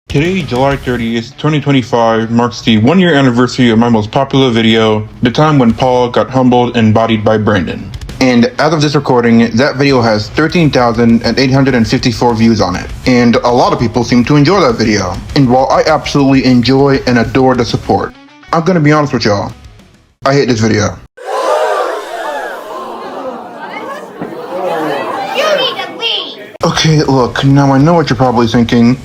Today, July 30th, 2025, marks the one-year anniversary of my most popular video, the time when Paul got humbled and bodied by Brandon. And as of this recording, that video has 13,854 views on it. And a lot of people seem to enjoy that video. And while I absolutely enjoy and adore the support, I'm gonna be honest with y'all, I hate this video. You need to leave! Okay, look, now I know what you're probably thinking.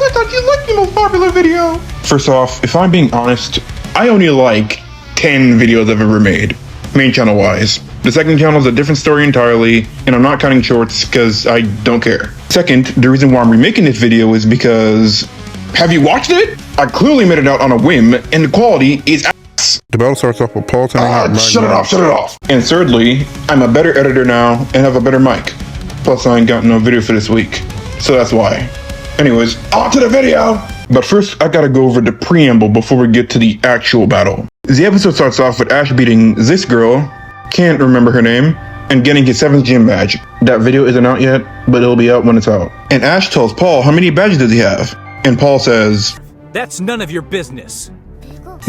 I thought you liked the most popular video. First off, if I'm being honest, I only like 10 videos I've ever made, main channel wise. The second channel is a different story entirely, and I'm not cutting shorts because I don't care. Second, the reason why I'm remaking this video is because, have you watched it? I clearly made it out on a whim, and the quality is ass. The battle starts off with Paul turning out shut it off. And thirdly, I'm a better editor now and have a better mic. Plus I ain't got no video for this week, so that's why. Anyways, on to the video! But first, I gotta go over the preamble before we get to the actual battle. The episode starts off with Ash beating this girl, can't remember her name, and getting his 7th gym badge. That video isn't out yet, but it'll be out when it's out. And Ash tells Paul how many badges does he have? And Paul says, "That's none of your business."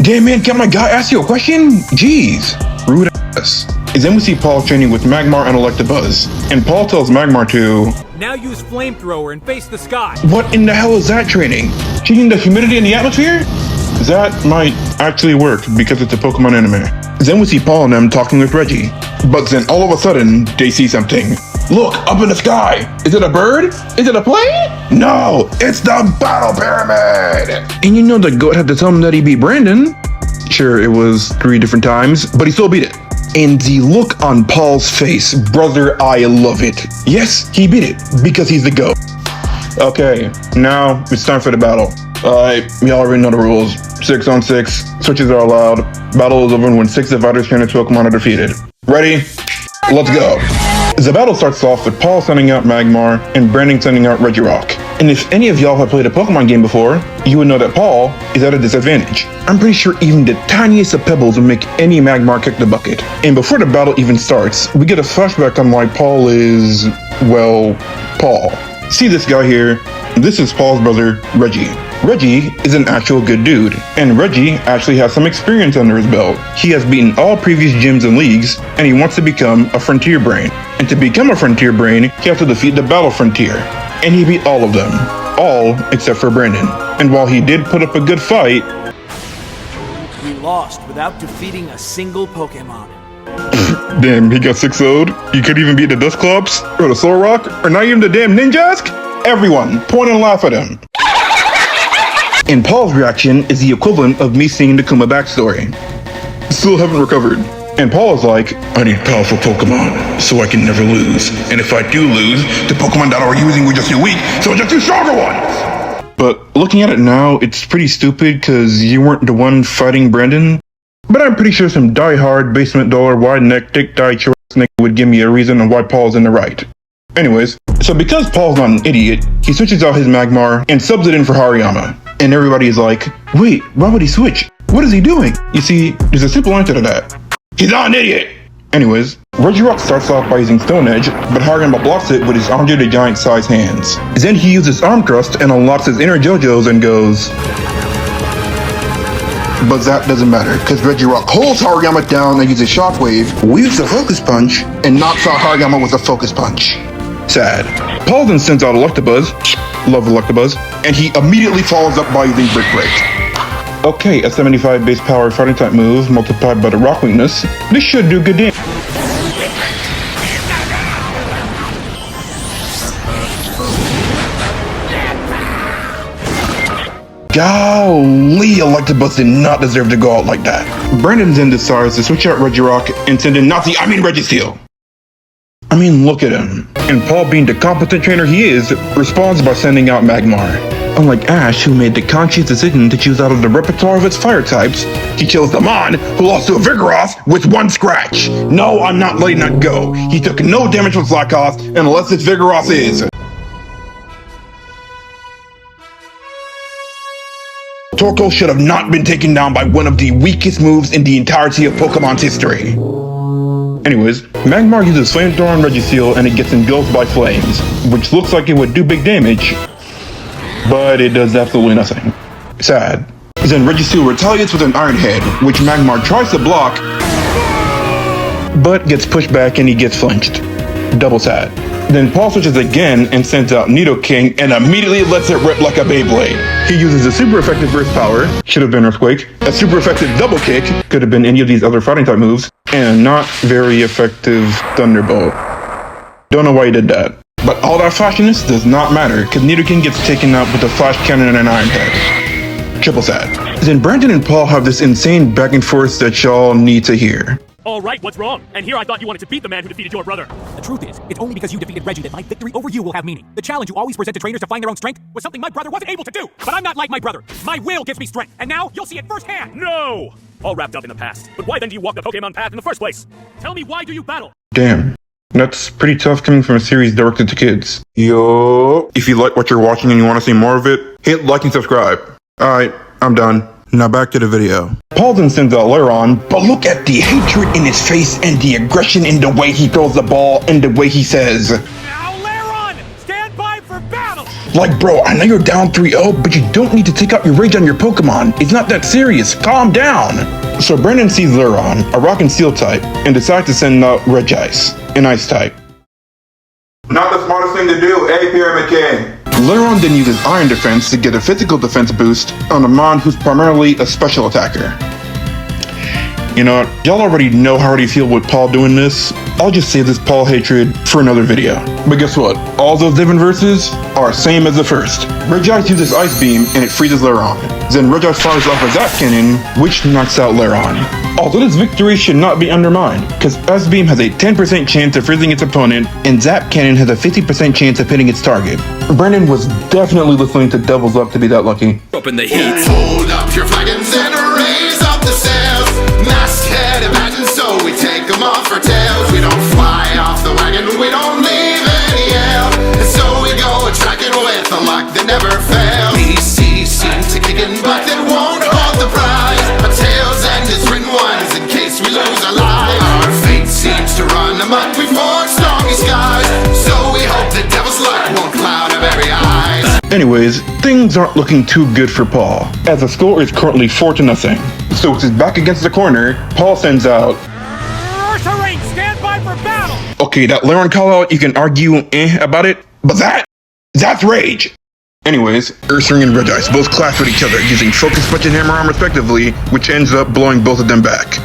Damn man, can my guy ask you a question? Jeez, rude ass. And then we see Paul training with Magmar and Electabuzz. And Paul tells Magmar to Now use flamethrower and face the sky. What in the hell is that training? Changing the humidity in the atmosphere? That might actually work because it's a Pokemon anime. Then we see Paul and them talking with Reggie. But then all of a sudden, they see something. Look, up in the sky. Is it a bird? Is it a plane? No, it's the Battle Pyramid. And you know the goat had to tell him that he beat Brandon. Sure, it was 3 different times, but he still beat it. And the look on Paul's face, brother, I love it. Yes, he beat it, because he's the GOAT. Okay, now it's time for the battle. Alright, we already know the rules. 6 on 6, switches are allowed. Battle is over when 6 dividers trained Pokemon are defeated. Ready? Let's go. The battle starts off with Paul sending out Magmar and Brandon sending out Regirock. And if any of y'all have played a Pokemon game before, you would know that Paul is at a disadvantage. I'm pretty sure even the tiniest of pebbles will make any Magmar kick the bucket. And before the battle even starts, we get a flashback on why Paul is, well, Paul. See this guy here? This is Paul's brother, Reggie. Reggie is an actual good dude, and Reggie actually has some experience under his belt. He has beaten all previous gyms and leagues, and he wants to become a Frontier Brain. And to become a Frontier Brain, he has to defeat the Battle Frontier. And he beat all of them. All except for Brandon. And while he did put up a good fight, We lost without defeating a single Pokemon. damn, he got 6-0'd. He could even beat the Dusclops, or the Solrock, or not even the damn Ninjask. Everyone, point and laugh at him. And Paul's reaction is the equivalent of me seeing the Kuma backstory. Still haven't recovered. And Paul is like, I need powerful Pokemon, so I can never lose. And if I do lose, the Pokemon that are using will just be weak, so just use stronger ones! But looking at it now, it's pretty stupid because you weren't the one fighting Brandon. But I'm pretty sure some die-hard, basement dollar, wide-neck, dick-dyed short snake would give me a reason on why Paul's in the right. Anyways, so because Paul's not an idiot, he switches out his Magmar and subs it in for Hariyama. And everybody is like, wait, why would he switch? What is he doing? You see, there's a simple answer to that. He's not an idiot! Anyways, Regirock starts off by using Stone Edge, but Hariyama blocks it with his Andre the Giant-sized hands. Then he uses Arm Thrust and unlocks his inner JoJo's and goes... But that doesn't matter, because Regirock holds Hariyama down and uses Shockwave, weaves a Focus Punch, and knocks out Hariyama with a Focus Punch. Sad. Paul then sends out Electabuzz, love Electabuzz, and he immediately follows up by using Brick Break. Okay, a 75 base power fighting type move multiplied by the rock weakness. This should do good damage. Golly, Electabuzz did not deserve to go out like that. Brandon then decides to switch out Regirock and send in Registeel. I mean, look at him. And Paul, being the competent trainer he is, responds by sending out Magmar. Unlike Ash, who made the conscious decision to choose out of the repertoire of its fire types, he kills the Mon, who lost to a Vigoroth with 1 scratch. No, I'm not letting that go. He took no damage from Slackoth, unless it's Vigoroth is. Torkoal should have not been taken down by one of the weakest moves in the entirety of Pokemon's history. Anyways, Magmar uses Flamethrower on Registeel and it gets engulfed by flames, which looks like it would do big damage. but it does absolutely nothing. Sad. Then Reggie Steel retaliates with an Iron Head, which Magmar tries to block, but gets pushed back and he gets flinched. Double sad. Then Paul switches again and sends out Nidoking and immediately lets it rip like a Beyblade. He uses a super effective burst power, should have been Earthquake, a super effective double kick, could have been any of these other fighting type moves, and a not very effective Thunderbolt. Don't know why he did that. But all that flashiness does not matter, because Nidoking gets taken out with a Flash Cannon and an Iron Head. Triple sad. Then Brandon and Paul have this insane back and forth that y'all need to hear. All right, what's wrong? And here I thought you wanted to beat the man who defeated your brother. The truth is, it's only because you defeated Reggie that my victory over you will have meaning. The challenge you always present to trainers to find their own strength was something my brother wasn't able to do. But I'm not like my brother. My will gives me strength, and now you'll see it firsthand. No! All wrapped up in the past. But why then do you walk the Pokemon path in the first place? Tell me, why do you battle? Damn. That's pretty tough coming from a series directed to kids. Yo. If you like what you're watching and you want to see more of it, hit like and subscribe. Alright, I'm done. Now back to the video. Paul then sends out Leron, but look at the hatred in his face and the aggression in the way he throws the ball and the way he says, Now, Leron! Stand by for battle! like, bro, I know you're down 3-0, but you don't need to take out your rage on your Pokemon. It's not that serious. Calm down. So Brandon sees Leron, a Rock and Steel type, and decides to send out Regice, an Ice type. Not the smartest thing to do, Pyramid King. Leron then uses Iron Defense to get a physical defense boost on a Mon who's primarily a special attacker. You know what, y'all already know how I already feel with Paul doing this. I'll just save this Paul hatred for another video. But guess what? All those different verses are same as the first. Regice uses Ice Beam and it freezes Leron. Then Regice fires off a Zap Cannon, which knocks out Leron. Although this victory should not be undermined, because Ice Beam has a 10% chance of freezing its opponent, and Zap Cannon has a 50% chance of hitting its target. Brandon was definitely listening to Devil's Luck to be that lucky. Up in the heat. Hold up your flagons and raise up the sails. Masthead imagine so we take them off our tails. We don't fly off the wagon, we don't leave any yell. And so we go a-tracking with a luck that never fails. BC seems to kick in, but they won't hold the prize. Our tails end as written ones in case we lose our lives. Our fate seems to run amok before stormy skies. So we hope the devil's luck won't cloud our very eyes. Anyways, things aren't looking too good for Paul, as the score is currently 4-0. So with his back against the corner, Paul sends out, Ursaring, stand by for battle! okay, that Leron call out, you can argue about it, but that's rage! Anyways, Ursaring and Regice both clash with each other using Focus Punch and Hammer Arm respectively, which ends up blowing both of them back.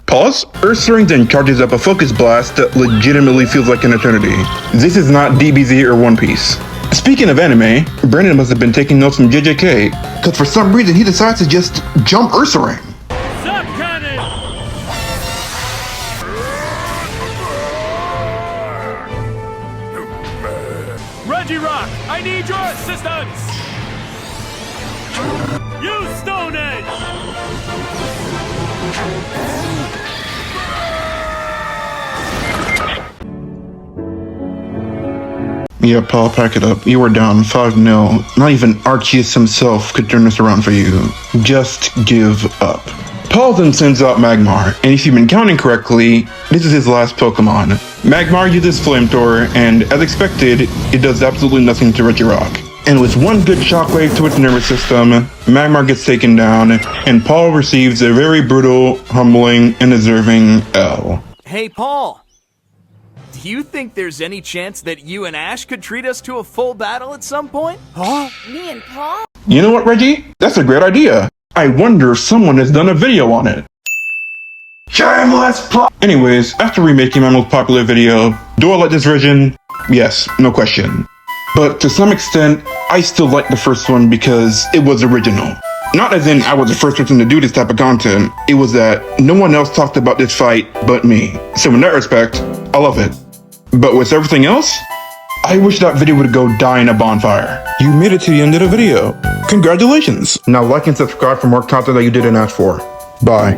Pause. Ursaring then charges up a Focus Blast that legitimately feels like an eternity. This is not DBZ or One Piece. Speaking of anime, Brandon must have been taking notes from JJK, because for some reason he decides to just jump Ursaring. Zap Cannon! Reggie Rock, I need your assistance! Use Stone Edge! Yeah, Paul, pack it up. You were down 5-0. Not even Arceus himself could turn this around for you. Just give up. Paul then sends out Magmar, and if you've been counting correctly, this is his last Pokemon. Magmar uses Flamethrower, and as expected, it does absolutely nothing to Regirock. And with one good shockwave to its nervous system, Magmar gets taken down, and Paul receives a very brutal, humbling, and deserving L. Hey, Paul. Do you think there's any chance that you and Ash could treat us to a full battle at some point? Huh? Me and Paul? You know what, Reggie? That's a great idea. I wonder if someone has done a video on it. Shameless plot! Anyways, after remaking my most popular video, do I like this version? Yes, no question. But to some extent, I still like the first one because it was original. Not as in I was the first person to do this type of content, it was that no one else talked about this fight but me. So in that respect, I love it. But with everything else, I wish that video would go die in a bonfire. You made it to the end of the video. Congratulations. Now like and subscribe for more content that you didn't ask for. Bye.